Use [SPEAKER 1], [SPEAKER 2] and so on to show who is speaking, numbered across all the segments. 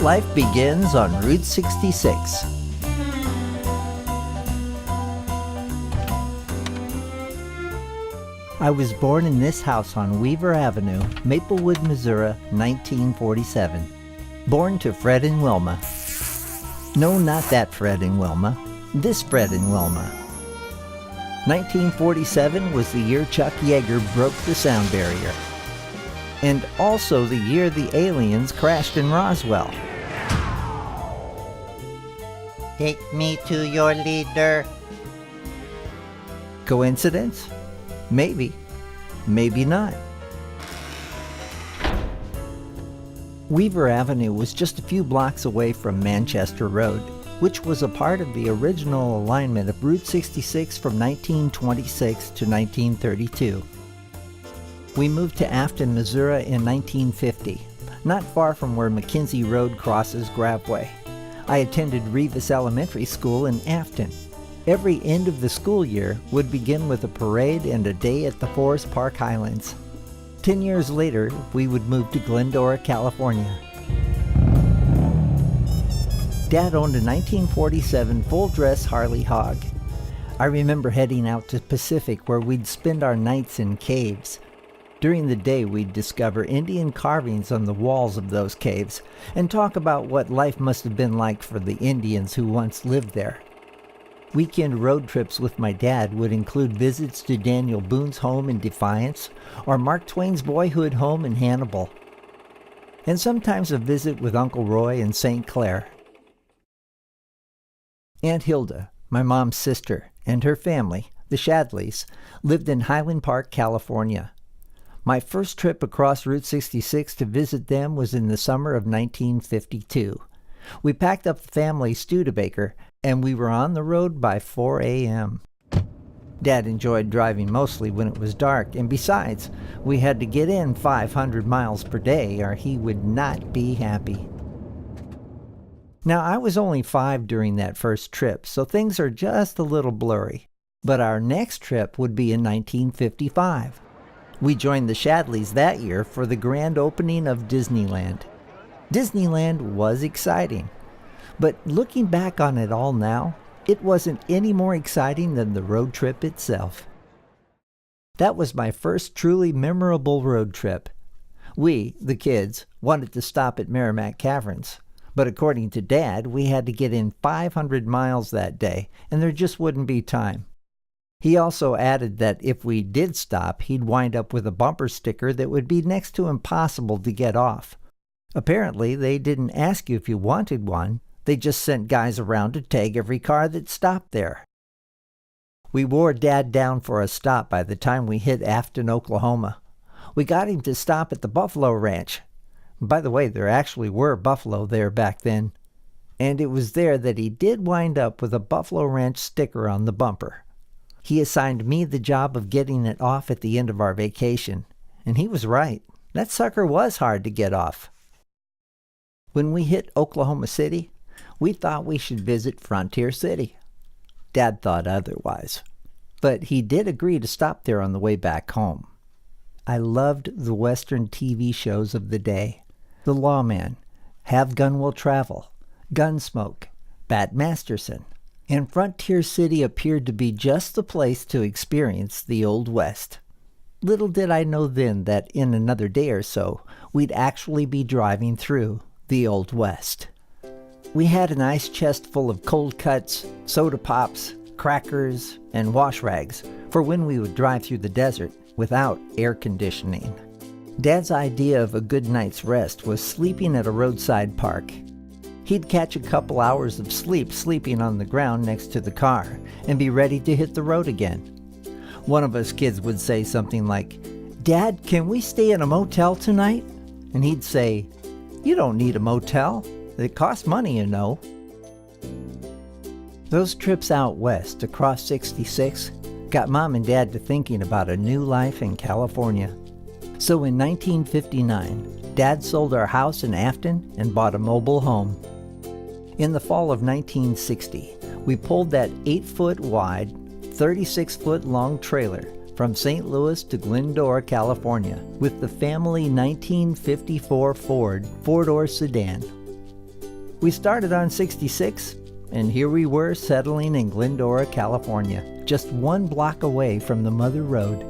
[SPEAKER 1] life begins on Route 66. I was born in this house on Weaver Avenue, Maplewood, Missouri, 1947. Born to Fred and Wilma. No, not that Fred and Wilma. This Fred and Wilma. 1947 was the year Chuck Yeager broke the sound barrier. And also the year the aliens crashed in Roswell.
[SPEAKER 2] Take me to your leader.
[SPEAKER 1] Coincidence? Maybe. Maybe not. Weaver Avenue was just a few blocks away from Manchester Road, which was a part of the original alignment of Route 66 from 1926 to 1932. We moved to Afton, Missouri in 1950, not far from where McKenzie Road crosses Gravway. I attended Revis Elementary School in Afton. Every end of the school year would begin with a parade and a day at the Forest Park Highlands. 10 years later, we would move to Glendora, California. Dad owned a 1947 full-dress Harley Hog. I remember heading out to Pacific where we'd spend our nights in caves. During the day, we'd discover Indian carvings on the walls of those caves and talk about what life must have been like for the Indians who once lived there. Weekend road trips with my dad would include visits to Daniel Boone's home in Defiance or Mark Twain's boyhood home in Hannibal, and sometimes a visit with Uncle Roy in St. Clair. Aunt Hilda, my mom's sister, and her family, the Shadleys, lived in Highland Park, California. My first trip across Route 66 to visit them was in the summer of 1952. We packed up the family Studebaker, and we were on the road by 4 a.m. Dad enjoyed driving mostly when it was dark, and besides, we had to get in 500 miles per day or he would not be happy. Now, I was only 5 during that first trip, so things are just a little blurry. But our next trip would be in 1955. We joined the Shadleys that year for the grand opening of Disneyland. Disneyland was exciting. But looking back on it all now, it wasn't any more exciting than the road trip itself. That was my first truly memorable road trip. We, the kids, wanted to stop at Merrimack Caverns, but according to Dad, we had to get in 500 miles that day, and there just wouldn't be time. He also added that if we did stop, he'd wind up with a bumper sticker that would be next to impossible to get off. Apparently, they didn't ask you if you wanted one. They just sent guys around to tag every car that stopped there. We wore Dad down for a stop by the time we hit Afton, Oklahoma. We got him to stop at the Buffalo Ranch. By the way, there actually were buffalo there back then. And it was there that he did wind up with a Buffalo Ranch sticker on the bumper. He assigned me the job of getting it off at the end of our vacation. And he was right. That sucker was hard to get off. When we hit Oklahoma City, we thought we should visit Frontier City. Dad thought otherwise, but he did agree to stop there on the way back home. I loved the Western TV shows of the day. The Lawman, Have Gun Will Travel, Gunsmoke, Bat Masterson, and Frontier City appeared to be just the place to experience the Old West. Little did I know then that in another day or so, we'd actually be driving through the Old West. We had an ice chest full of cold cuts, soda pops, crackers, and wash rags for when we would drive through the desert without air conditioning. Dad's idea of a good night's rest was sleeping at a roadside park. He'd catch a couple hours of sleep sleeping on the ground next to the car and be ready to hit the road again. One of us kids would say something like, "Dad, can we stay in a motel tonight?" And he'd say, "You don't need a motel. It costs money, you know." Those trips out west across 66 got Mom and Dad to thinking about a new life in California. So in 1959, Dad sold our house in Afton and bought a mobile home. In the fall of 1960, we pulled that 8-foot wide, 36-foot long trailer from St. Louis to Glendora, California, with the family 1954 Ford 4-door sedan. We started on 66, and here we were settling in Glendora, California, just 1 block away from the Mother Road.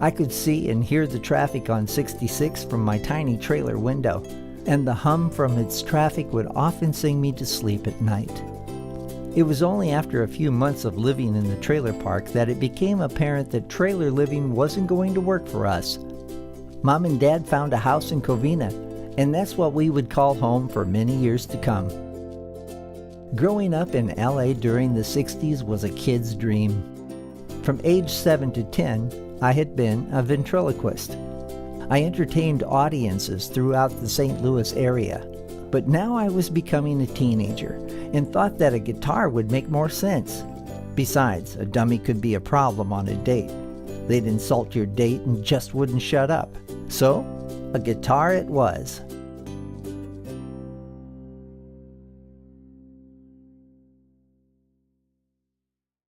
[SPEAKER 1] I could see and hear the traffic on 66 from my tiny trailer window, and the hum from its traffic would often sing me to sleep at night. It was only after a few months of living in the trailer park that it became apparent that trailer living wasn't going to work for us. Mom and Dad found a house in Covina, and that's what we would call home for many years to come. Growing up in LA during the 60s was a kid's dream. From age 7 to 10, I had been a ventriloquist. I entertained audiences throughout the St. Louis area, but now I was becoming a teenager and thought that a guitar would make more sense. Besides, a dummy could be a problem on a date. They'd insult your date and just wouldn't shut up. So, a guitar it was.